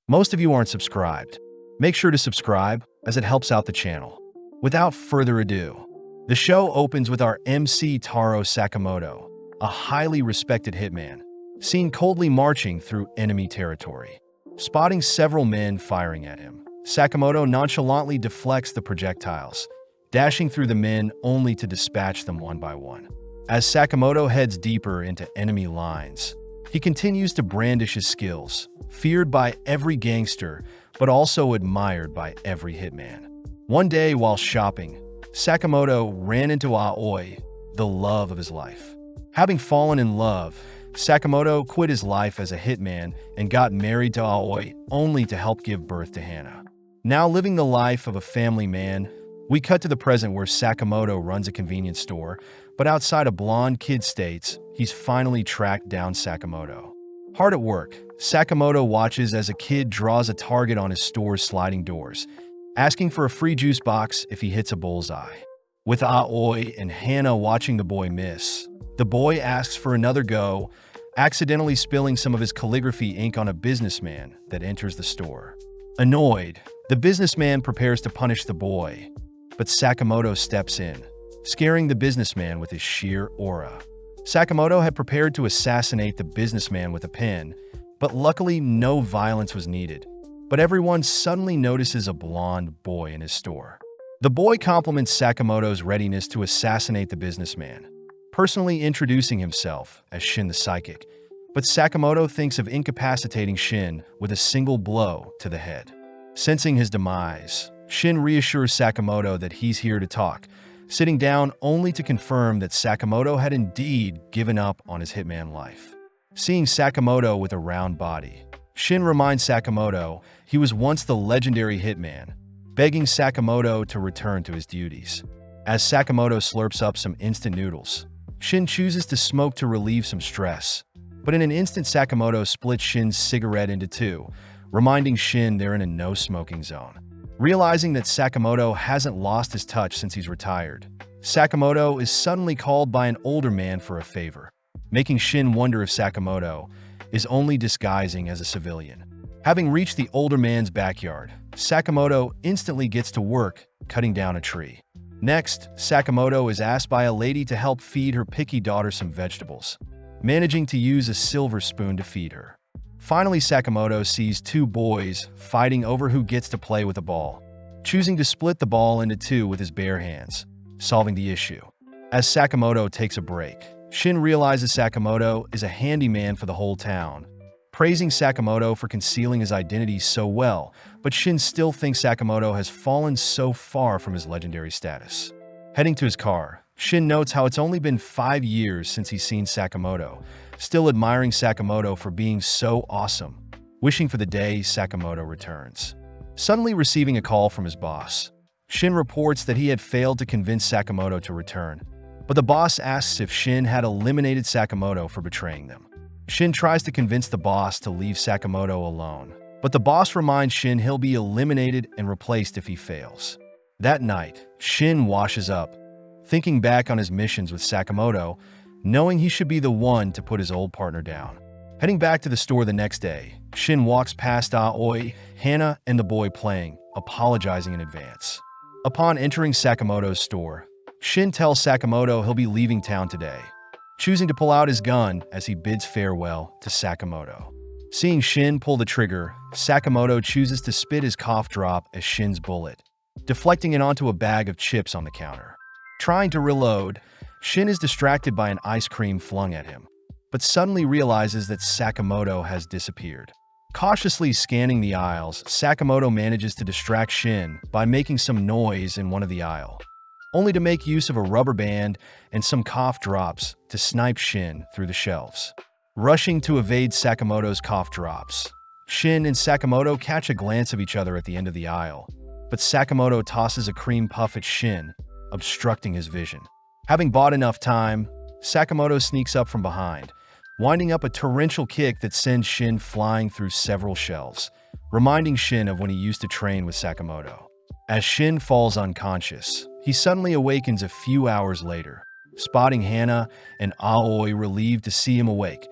Most of you aren't subscribed. Make sure to subscribe, as it helps out the channel. Without further ado, the show opens with our MC Taro Sakamoto, a highly respected hitman, seen coldly marching through enemy territory. Spotting several men firing at him, Sakamoto nonchalantly deflects the projectiles, dashing through the men only to dispatch them one by one. As Sakamoto heads deeper into enemy lines, he continues to brandish his skills, feared by every gangster, but also admired by every hitman. One day while shopping, Sakamoto ran into Aoi, the love of his life. Having fallen in love, Sakamoto quit his life as a hitman and got married to Aoi only to help give birth to Hana. Now living the life of a family man, we cut to the present where Sakamoto runs a convenience store, but outside a blonde kid states he's finally tracked down Sakamoto. Hard at work, Sakamoto watches as a kid draws a target on his store's sliding doors, asking for a free juice box if he hits a bullseye. With Aoi and Hana watching the boy miss, the boy asks for another go, accidentally spilling some of his calligraphy ink on a businessman that enters the store. Annoyed, the businessman prepares to punish the boy, but Sakamoto steps in, scaring the businessman with his sheer aura. Sakamoto had prepared to assassinate the businessman with a pen, but luckily no violence was needed. But everyone suddenly notices a blonde boy in his store. The boy compliments Sakamoto's readiness to assassinate the businessman, personally introducing himself as Shin the Psychic, but Sakamoto thinks of incapacitating Shin with a single blow to the head. Sensing his demise, Shin reassures Sakamoto that he's here to talk, sitting down only to confirm that Sakamoto had indeed given up on his hitman life. Seeing Sakamoto with a round body, Shin reminds Sakamoto he was once the legendary hitman, begging Sakamoto to return to his duties. As Sakamoto slurps up some instant noodles, Shin chooses to smoke to relieve some stress, but in an instant Sakamoto splits Shin's cigarette into two, reminding Shin they're in a no-smoking zone. Realizing that Sakamoto hasn't lost his touch since he's retired, Sakamoto is suddenly called by an older man for a favor, making Shin wonder if Sakamoto is only disguising as a civilian. Having reached the older man's backyard, Sakamoto instantly gets to work cutting down a tree. Next, Sakamoto is asked by a lady to help feed her picky daughter some vegetables, managing to use a silver spoon to feed her. Finally, Sakamoto sees two boys fighting over who gets to play with a ball, choosing to split the ball into two with his bare hands, solving the issue. As Sakamoto takes a break, Shin realizes Sakamoto is a handyman for the whole town, praising Sakamoto for concealing his identity so well, but Shin still thinks Sakamoto has fallen so far from his legendary status. Heading to his car, Shin notes how it's only been 5 years since he's seen Sakamoto, still admiring Sakamoto for being so awesome, wishing for the day Sakamoto returns. Suddenly receiving a call from his boss, Shin reports that he had failed to convince Sakamoto to return, but the boss asks if Shin had eliminated Sakamoto for betraying them. Shin tries to convince the boss to leave Sakamoto alone, but the boss reminds Shin he'll be eliminated and replaced if he fails. That night, Shin washes up, thinking back on his missions with Sakamoto, knowing he should be the one to put his old partner down. Heading back to the store the next day, Shin walks past Aoi, Hana, and the boy playing, apologizing in advance. Upon entering Sakamoto's store, Shin tells Sakamoto he'll be leaving town today, choosing to pull out his gun as he bids farewell to Sakamoto. Seeing Shin pull the trigger, Sakamoto chooses to spit his cough drop as Shin's bullet, deflecting it onto a bag of chips on the counter. Trying to reload, Shin is distracted by an ice cream flung at him, but suddenly realizes that Sakamoto has disappeared. Cautiously scanning the aisles, Sakamoto manages to distract Shin by making some noise in one of the aisles, only to make use of a rubber band and some cough drops to snipe Shin through the shelves. Rushing to evade Sakamoto's cough drops, Shin and Sakamoto catch a glance of each other at the end of the aisle, but Sakamoto tosses a cream puff at Shin, obstructing his vision. Having bought enough time, Sakamoto sneaks up from behind, winding up a torrential kick that sends Shin flying through several shelves, reminding Shin of when he used to train with Sakamoto. As Shin falls unconscious, he suddenly awakens a few hours later, spotting Hana and Aoi relieved to see him awake,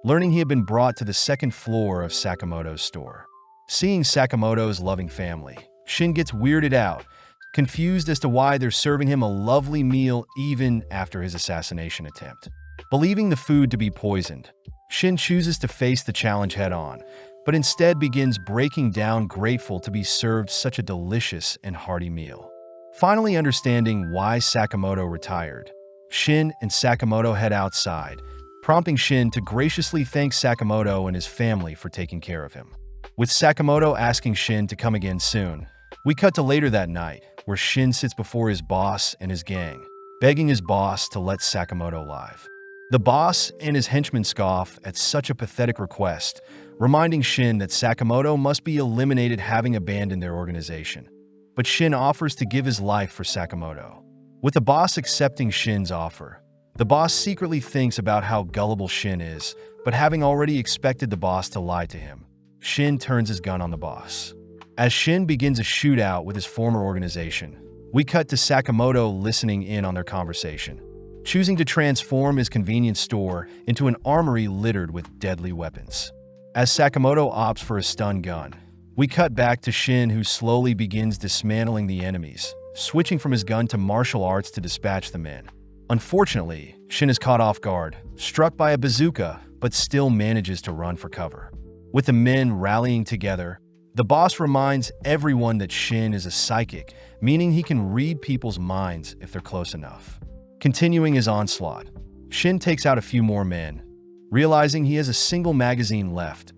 learning he had been brought to the second floor of Sakamoto's store. Seeing Sakamoto's loving family, Shin gets weirded out, confused as to why they're serving him a lovely meal even after his assassination attempt. Believing the food to be poisoned, Shin chooses to face the challenge head-on, but instead begins breaking down, grateful to be served such a delicious and hearty meal. Finally understanding why Sakamoto retired, Shin and Sakamoto head outside, prompting Shin to graciously thank Sakamoto and his family for taking care of him. With Sakamoto asking Shin to come again soon, we cut to later that night, where Shin sits before his boss and his gang, begging his boss to let Sakamoto live. The boss and his henchmen scoff at such a pathetic request, reminding Shin that Sakamoto must be eliminated, having abandoned their organization. But Shin offers to give his life for Sakamoto. With the boss accepting Shin's offer, the boss secretly thinks about how gullible Shin is, but having already expected the boss to lie to him, Shin turns his gun on the boss. As Shin begins a shootout with his former organization, we cut to Sakamoto listening in on their conversation, choosing to transform his convenience store into an armory littered with deadly weapons. As Sakamoto opts for a stun gun, we cut back to Shin, who slowly begins dismantling the enemies, switching from his gun to martial arts to dispatch the men. Unfortunately, Shin is caught off guard, struck by a bazooka, but still manages to run for cover. With the men rallying together, the boss reminds everyone that Shin is a psychic, meaning he can read people's minds if they're close enough. Continuing his onslaught, Shin takes out a few more men, realizing he has a single magazine left,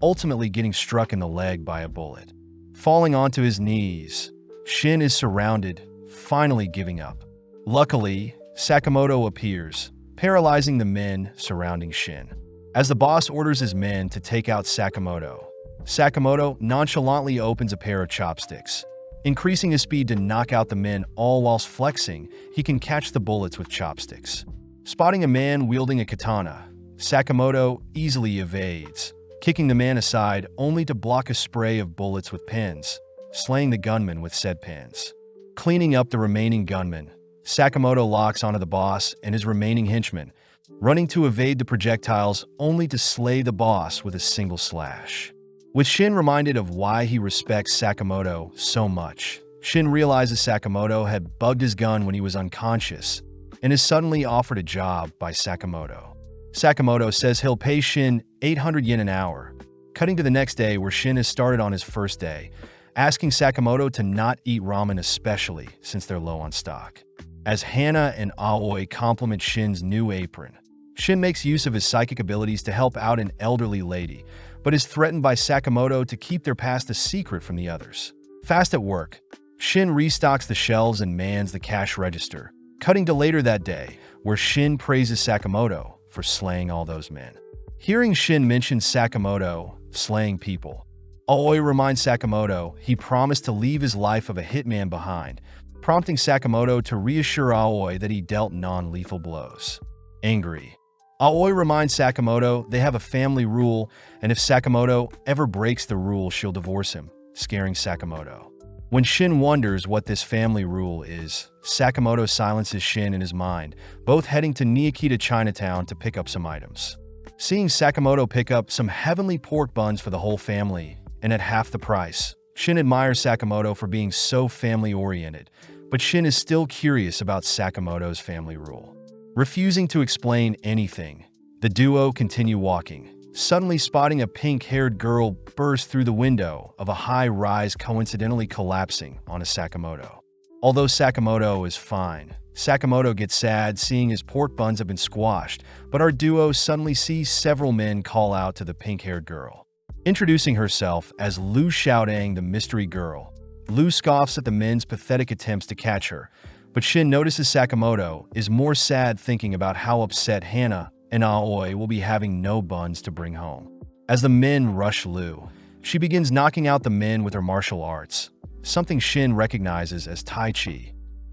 ultimately getting struck in the leg by a bullet. Falling onto his knees, Shin is surrounded, finally giving up. Luckily, Sakamoto appears, paralyzing the men surrounding Shin. As the boss orders his men to take out Sakamoto, Sakamoto nonchalantly opens a pair of chopsticks, increasing his speed to knock out the men, all whilst flexing he can catch the bullets with chopsticks. Spotting a man wielding a katana, Sakamoto easily evades, kicking the man aside only to block a spray of bullets with pins, slaying the gunman with said pins. Cleaning up the remaining gunmen, Sakamoto locks onto the boss and his remaining henchmen, running to evade the projectiles only to slay the boss with a single slash. With Shin reminded of why he respects Sakamoto so much, Shin realizes Sakamoto had bugged his gun when he was unconscious and is suddenly offered a job by Sakamoto. Sakamoto says he'll pay Shin 800 yen an hour. Cutting to the next day, where Shin has started on his first day, asking Sakamoto to not eat ramen, especially since they're low on stock. As Hana and Aoi compliment Shin's new apron, Shin makes use of his psychic abilities to help out an elderly lady, but is threatened by Sakamoto to keep their past a secret from the others. Fast at work, Shin restocks the shelves and mans the cash register, cutting to later that day, where Shin praises Sakamoto for slaying all those men. Hearing Shin mention Sakamoto slaying people, Aoi reminds Sakamoto he promised to leave his life of a hitman behind, prompting Sakamoto to reassure Aoi that he dealt non-lethal blows. Angry, Aoi reminds Sakamoto they have a family rule, and if Sakamoto ever breaks the rule, she'll divorce him, scaring Sakamoto. When Shin wonders what this family rule is, Sakamoto silences Shin in his mind, both heading to Niokita Chinatown to pick up some items. Seeing Sakamoto pick up some heavenly pork buns for the whole family, and at half the price, Shin admires Sakamoto for being so family-oriented, but Shin is still curious about Sakamoto's family rule. Refusing to explain anything, the duo continue walking, suddenly spotting a pink-haired girl burst through the window of a high-rise, coincidentally collapsing onto Sakamoto. Although Sakamoto is fine, Sakamoto gets sad seeing his pork buns have been squashed, but our duo suddenly sees several men call out to the pink-haired girl. Introducing herself as Lu Xiaodang, the mystery girl, Lu scoffs at the men's pathetic attempts to catch her, but Shin notices Sakamoto is more sad, thinking about how upset Hana and Aoi will be having no buns to bring home. As the men rush Lu, she begins knocking out the men with her martial arts, something Shin recognizes as Tai Chi,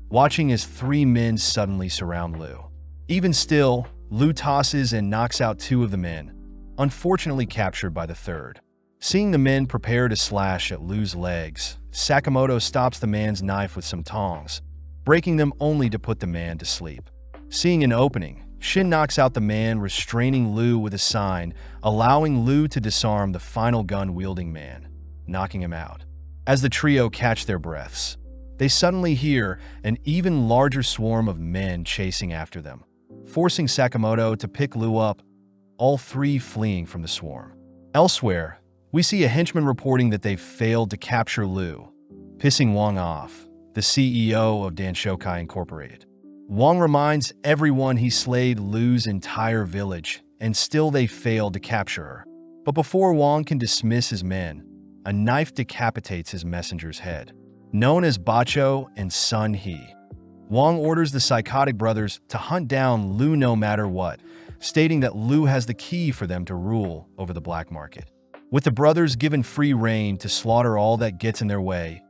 watching as 3 men suddenly surround Lu. Even still, Lu tosses and knocks out 2 of the men, unfortunately captured by the third. Seeing the men prepare to slash at Lu's legs, Sakamoto stops the man's knife with some tongs, breaking them only to put the man to sleep. Seeing an opening, Shin knocks out the man, restraining Lu with a sign, allowing Lu to disarm the final gun-wielding man. knocking him out. As the trio catch their breaths, they suddenly hear an even larger swarm of men chasing after them, forcing Sakamoto to pick Lu up, all three fleeing from the swarm. Elsewhere, we see a henchman reporting that they've failed to capture Lu, pissing Wang off, the CEO of Danshokai Incorporated. Wang reminds everyone he slayed Lu's entire village, and still they failed to capture her. But before Wang can dismiss his men, a knife decapitates his messenger's head. Known as Bacho and Sun He, Wang orders the psychotic brothers to hunt down Lu no matter what, stating that Lu has the key for them to rule over the black market. With the brothers given free rein to slaughter all that gets in their way,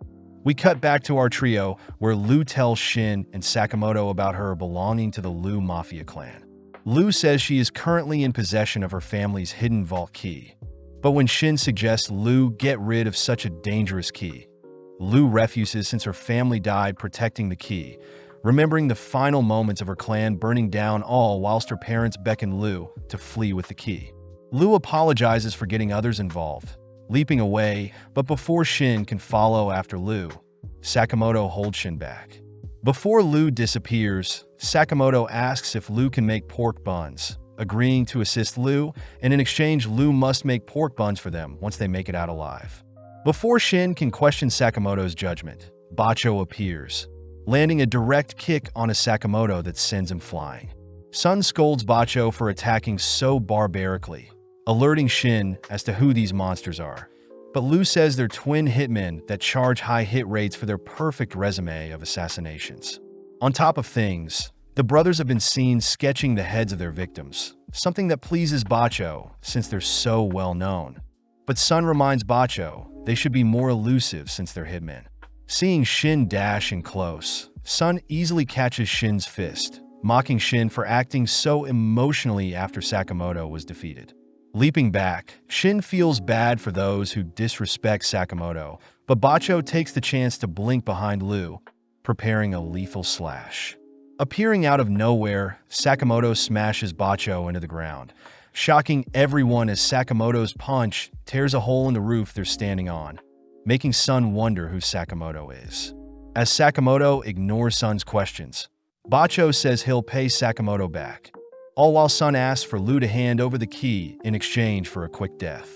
we cut back to our trio where Lu tells Shin and Sakamoto about her belonging to the Lu Mafia clan. Lu says she is currently in possession of her family's hidden vault key. But when Shin suggests Lu get rid of such a dangerous key, Lu refuses since her family died protecting the key, remembering the final moments of her clan burning down all whilst her parents beckon Lu to flee with the key. Lu apologizes for getting others involved, leaping away, but before Shin can follow after Lu, Sakamoto holds Shin back. Before Lu disappears, Sakamoto asks if Lu can make pork buns, agreeing to assist Lu, and in exchange Lu must make pork buns for them once they make it out alive. Before Shin can question Sakamoto's judgment, Bacho appears, landing a direct kick on a Sakamoto that sends him flying. Sun scolds Bacho for attacking so barbarically, alerting Shin as to who these monsters are. But Lu says they're twin hitmen that charge high hit rates for their perfect resume of assassinations. On top of things, the brothers have been seen sketching the heads of their victims, something that pleases Bacho since they're so well known. But Sun reminds Bacho they should be more elusive since they're hitmen. Seeing Shin dash in close, Sun easily catches Shin's fist, mocking Shin for acting so emotionally after Sakamoto was defeated. Leaping back, Shin feels bad for those who disrespect Sakamoto, but Bacho takes the chance to blink behind Lu, preparing a lethal slash. Appearing out of nowhere, Sakamoto smashes Bacho into the ground, shocking everyone as Sakamoto's punch tears a hole in the roof they're standing on, making Sun wonder who Sakamoto is. As Sakamoto ignores Sun's questions, Bacho says he'll pay Sakamoto back, all while Sun asks for Lu to hand over the key in exchange for a quick death.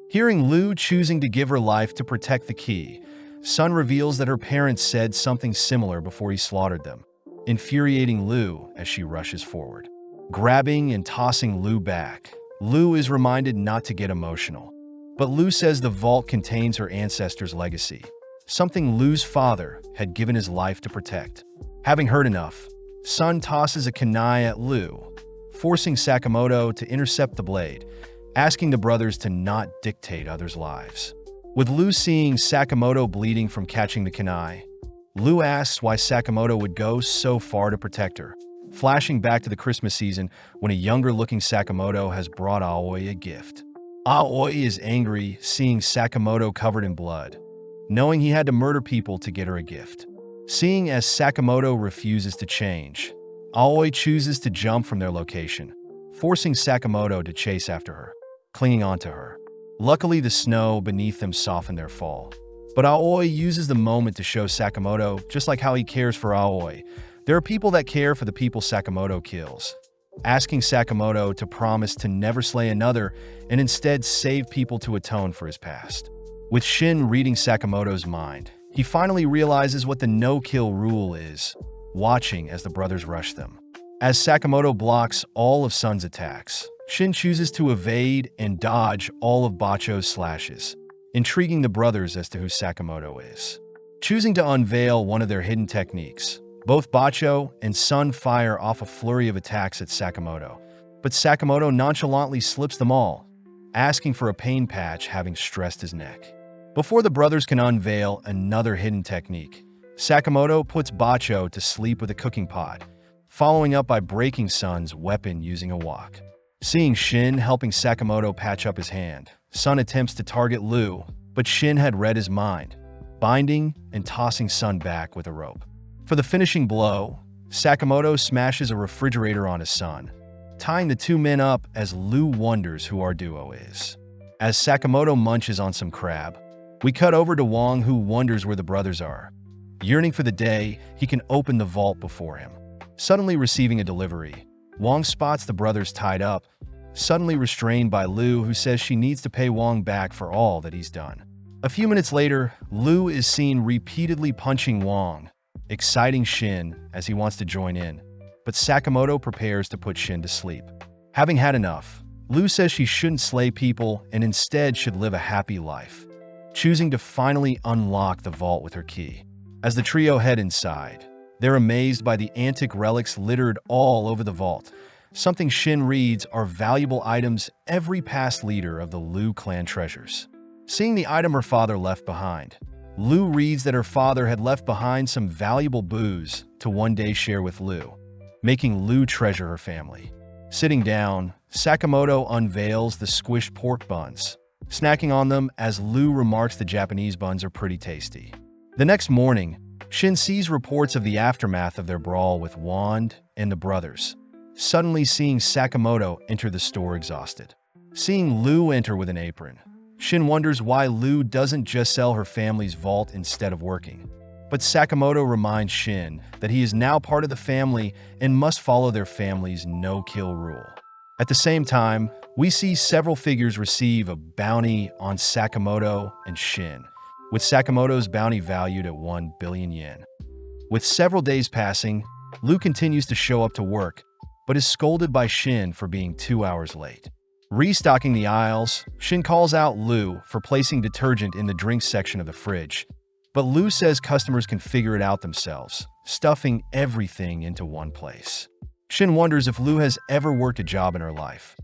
Hearing Lu choosing to give her life to protect the key, Sun reveals that her parents said something similar before he slaughtered them, infuriating Lu as she rushes forward. Grabbing and tossing Lu back, Lu is reminded not to get emotional. But Lu says the vault contains her ancestors' legacy, something Lu's father had given his life to protect. Having heard enough, Sun tosses a kunai at Lu, forcing Sakamoto to intercept the blade, asking the brothers to not dictate others' lives. With Lu seeing Sakamoto bleeding from catching the kunai, Lu asks why Sakamoto would go so far to protect her, flashing back to the Christmas season when a younger-looking Sakamoto has brought Aoi a gift. Aoi is angry seeing Sakamoto covered in blood, knowing he had to murder people to get her a gift. Seeing as Sakamoto refuses to change, Aoi chooses to jump from their location, forcing Sakamoto to chase after her, clinging onto her. Luckily, the snow beneath them softened their fall. But Aoi uses the moment to show Sakamoto just like how he cares for Aoi. There are people that care for the people Sakamoto kills, asking Sakamoto to promise to never slay another and instead save people to atone for his past. With Shin reading Sakamoto's mind, he finally realizes what the no-kill rule is, watching as the brothers rush them. As Sakamoto blocks all of Sun's attacks, Shin chooses to evade and dodge all of Bacho's slashes, intriguing the brothers as to who Sakamoto is. Choosing to unveil one of their hidden techniques, both Bacho and Sun fire off a flurry of attacks at Sakamoto, but Sakamoto nonchalantly slips them all, asking for a pain patch having stressed his neck. Before the brothers can unveil another hidden technique, Sakamoto puts Bacho to sleep with a cooking pot, following up by breaking Sun's weapon using a wok. Seeing Shin helping Sakamoto patch up his hand, Sun attempts to target Lu, but Shin had read his mind, binding and tossing Sun back with a rope. For the finishing blow, Sakamoto smashes a refrigerator on his son, tying the two men up as Lu wonders who our duo is. As Sakamoto munches on some crab, We cut over to Wong, who wonders where the brothers are. Yearning for the day he can open the vault before him. Suddenly receiving a delivery, Wong spots the brothers tied up, suddenly restrained by Lu, who says she needs to pay Wong back for all that he's done. A few minutes later, Lu is seen repeatedly punching Wong, exciting Shin as he wants to join in, but Sakamoto prepares to put Shin to sleep. Having had enough, Lu says she shouldn't slay people and instead should live a happy life, choosing to finally unlock the vault with her key. As the trio head inside, they're amazed by the antique relics littered all over the vault. Something Shin reads are valuable items every past leader of the Lu clan treasures. Seeing the item her father left behind, Lu reads that her father had left behind some valuable booze to one day share with Lu, making Lu treasure her family. Sitting down, Sakamoto unveils the squished pork buns, snacking on them as Lu remarks the Japanese buns are pretty tasty. The next morning, Shin sees reports of the aftermath of their brawl with Wand and the brothers, suddenly seeing Sakamoto enter the store exhausted. Seeing Lu enter with an apron, Shin wonders why Lu doesn't just sell her family's vault instead of working. But Sakamoto reminds Shin that he is now part of the family and must follow their family's no-kill rule. At the same time, we see several figures receive a bounty on Sakamoto and Shin, with Sakamoto's bounty valued at 1 billion yen. With several days passing, Lu continues to show up to work, but is scolded by Shin for being 2 hours late. Restocking the aisles, Shin calls out Lu for placing detergent in the drinks section of the fridge, but Lu says customers can figure it out themselves, stuffing everything into one place. Shin wonders if Lu has ever worked a job in her life,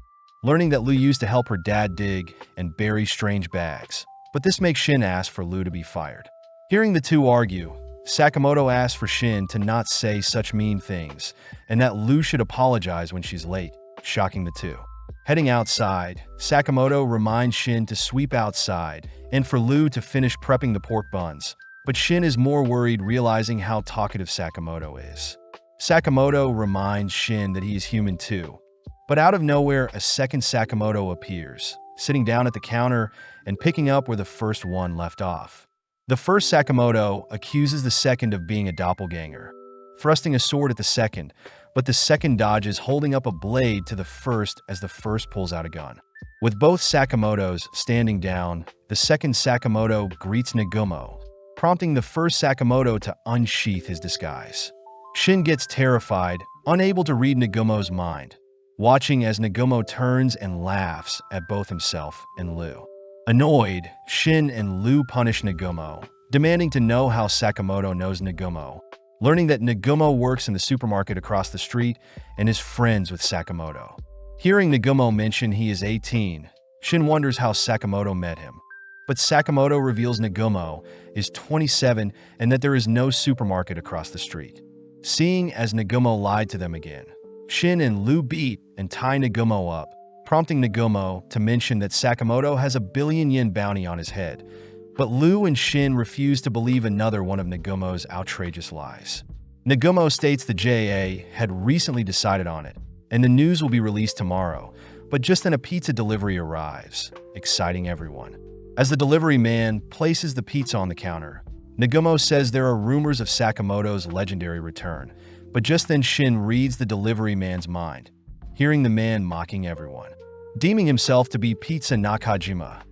learning that Lu used to help her dad dig and bury strange bags, but this makes Shin ask for Lu to be fired. Hearing the two argue, Sakamoto asks for Shin to not say such mean things and that Lu should apologize when she's late, shocking the two. Heading outside, Sakamoto reminds Shin to sweep outside and for Lu to finish prepping the pork buns, but Shin is more worried realizing how talkative Sakamoto is. Sakamoto reminds Shin that he is human too, but out of nowhere a second Sakamoto appears, sitting down at the counter and picking up where the first one left off. The first Sakamoto accuses the second of being a doppelganger, thrusting a sword at the second, but the second dodges, holding up a blade to the first as the first pulls out a gun. With both Sakamotos standing down, the second Sakamoto greets Nagumo, prompting the first Sakamoto to unsheath his disguise. Shin gets terrified, unable to read Nagumo's mind, watching as Nagumo turns and laughs at both himself and Lu. Annoyed, Shin and Lu punish Nagumo, demanding to know how Sakamoto knows Nagumo, learning that Nagumo works in the supermarket across the street and is friends with Sakamoto. Hearing Nagumo mention he is 18, Shin wonders how Sakamoto met him, but Sakamoto reveals Nagumo is 27 and that there is no supermarket across the street. Seeing as Nagumo lied to them again, Shin and Lu beat and tie Nagumo up, prompting Nagumo to mention that Sakamoto has a 1 billion yen bounty on his head, but Lu and Shin refuse to believe another one of Nagumo's outrageous lies. Nagumo states the JA had recently decided on it, and the news will be released tomorrow, but just then a pizza delivery arrives, exciting everyone. As the delivery man places the pizza on the counter, Nagumo says there are rumors of Sakamoto's legendary return, but just then Shin reads the delivery man's mind, hearing the man mocking everyone. Deeming himself to be Pizza Nakajima,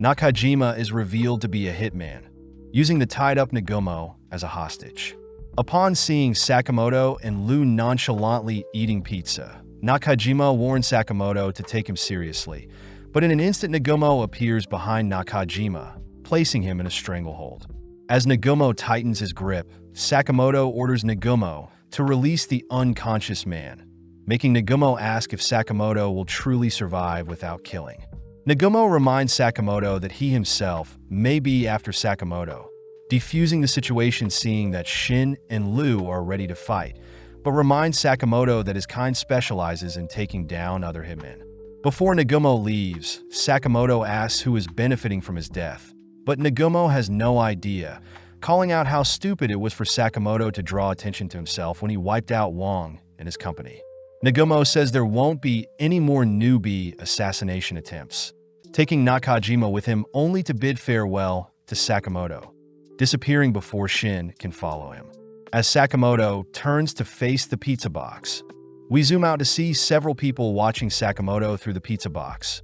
Nakajima is revealed to be a hitman, using the tied-up Nagumo as a hostage. Upon seeing Sakamoto and Lu nonchalantly eating pizza, Nakajima warns Sakamoto to take him seriously, but in an instant Nagumo appears behind Nakajima, placing him in a stranglehold. As Nagumo tightens his grip, Sakamoto orders Nagumo to release the unconscious man, making Nagumo ask if Sakamoto will truly survive without killing. Nagumo reminds Sakamoto that he himself may be after Sakamoto, defusing the situation seeing that Shin and Lu are ready to fight, but reminds Sakamoto that his kind specializes in taking down other hitmen. Before Nagumo leaves, Sakamoto asks who is benefiting from his death, but Nagumo has no idea, calling out how stupid it was for Sakamoto to draw attention to himself when he wiped out Wong and his company. Nagumo says there won't be any more newbie assassination attempts, taking Nakajima with him only to bid farewell to Sakamoto, disappearing before Shin can follow him. As Sakamoto turns to face the pizza box, we zoom out to see several people watching Sakamoto through the pizza box,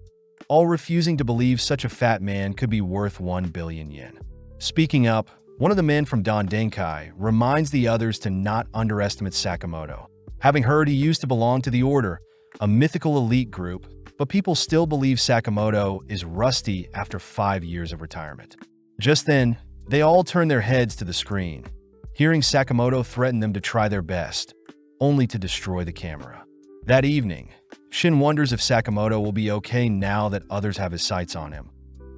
all refusing to believe such a fat man could be worth 1 billion yen. Speaking up, one of the men from Don Denkai reminds the others to not underestimate Sakamoto. Having heard he used to belong to the Order, a mythical elite group, but people still believe Sakamoto is rusty after 5 years of retirement. Just then, they all turn their heads to the screen, hearing Sakamoto threaten them to try their best, only to destroy the camera. That evening, Shin wonders if Sakamoto will be okay now that others have his sights on him,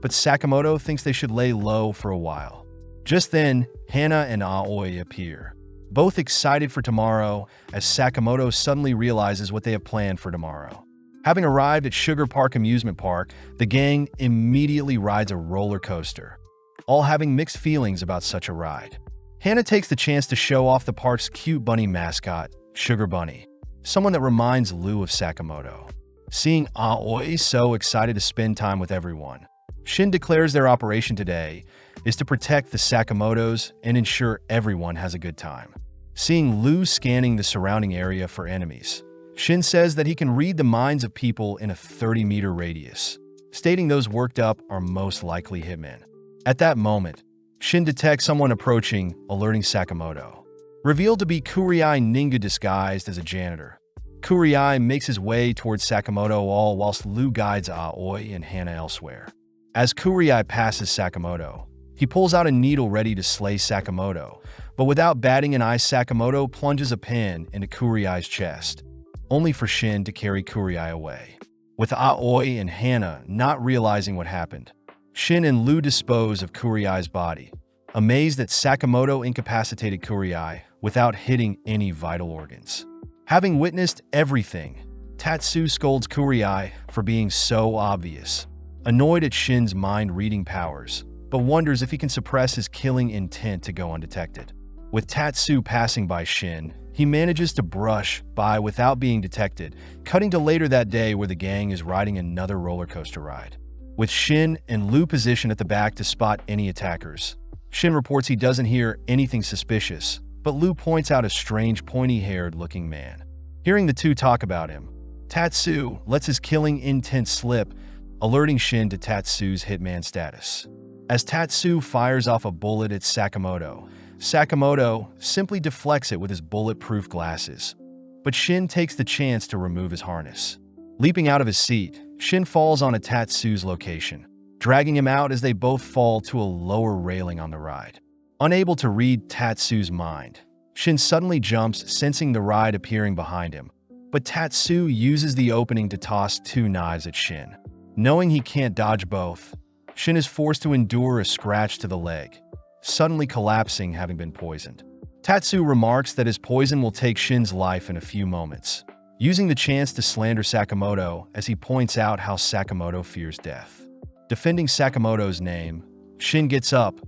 but Sakamoto thinks they should lay low for a while. Just then, Hana and Aoi appear, both excited for tomorrow as Sakamoto suddenly realizes what they have planned for tomorrow. Having arrived at Sugar Park Amusement Park, the gang immediately rides a roller coaster, all having mixed feelings about such a ride. Hana takes the chance to show off the park's cute bunny mascot, Sugar Bunny, someone that reminds Lou of Sakamoto. Seeing Aoi so excited to spend time with everyone, Shin declares their operation today is to protect the Sakamotos and ensure everyone has a good time. Seeing Lou scanning the surrounding area for enemies, Shin says that he can read the minds of people in a 30-meter radius, stating those worked up are most likely hitmen. At that moment, Shin detects someone approaching, alerting Sakamoto. Revealed to be Kuriai Ninga disguised as a janitor, Kuriai makes his way towards Sakamoto all whilst Lou guides Aoi and Hana elsewhere. As Kuriai passes Sakamoto, he pulls out a needle ready to slay Sakamoto, but without batting an eye, Sakamoto plunges a pin into Kuriai's chest, only for Shin to carry Kuriai away. With Aoi and Hana not realizing what happened, Shin and Lou dispose of Kuriai's body, amazed that Sakamoto incapacitated Kuriai without hitting any vital organs. Having witnessed everything, Tatsu scolds Kuriai for being so obvious, annoyed at Shin's mind-reading powers, but wonders if he can suppress his killing intent to go undetected. With Tatsu passing by Shin, he manages to brush by without being detected, cutting to later that day where the gang is riding another roller coaster ride. With Shin and Lou positioned at the back to spot any attackers, Shin reports he doesn't hear anything suspicious, but Lou points out a strange pointy-haired looking man. Hearing the two talk about him, Tatsu lets his killing intent slip, alerting Shin to Tatsu's hitman status. As Tatsu fires off a bullet at Sakamoto, Sakamoto simply deflects it with his bulletproof glasses, but Shin takes the chance to remove his harness. Leaping out of his seat, Shin falls onto Tatsu's location, dragging him out as they both fall to a lower railing on the ride. Unable to read Tatsu's mind, Shin suddenly jumps, sensing the ride appearing behind him, but Tatsu uses the opening to toss 2 knives at Shin. Knowing he can't dodge both, Shin is forced to endure a scratch to the leg, suddenly collapsing having been poisoned. Tatsu remarks that his poison will take Shin's life in a few moments, using the chance to slander Sakamoto as he points out how Sakamoto fears death. Defending Sakamoto's name, Shin gets up,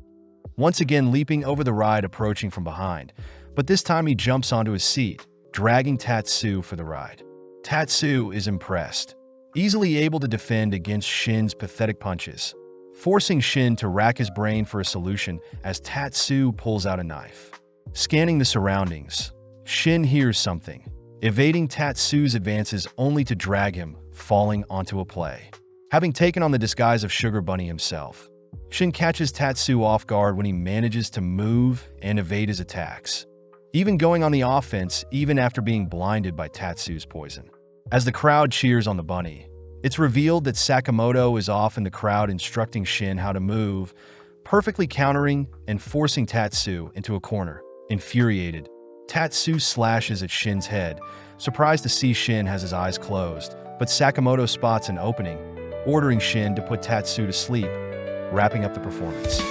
once again leaping over the ride approaching from behind, but this time he jumps onto his seat, dragging Tatsu for the ride. Tatsu is impressed, easily able to defend against Shin's pathetic punches, forcing Shin to rack his brain for a solution as Tatsu pulls out a knife. Scanning the surroundings, Shin hears something, evading Tatsu's advances only to drag him, falling onto a play. Having taken on the disguise of Sugar Bunny himself, Shin catches Tatsu off guard when he manages to move and evade his attacks, even going on the offense even after being blinded by Tatsu's poison. As the crowd cheers on the bunny, it's revealed that Sakamoto is off in the crowd instructing Shin how to move, perfectly countering and forcing Tatsu into a corner. Infuriated, Tatsu slashes at Shin's head, surprised to see Shin has his eyes closed, but Sakamoto spots an opening, ordering Shin to put Tatsu to sleep, wrapping up the performance.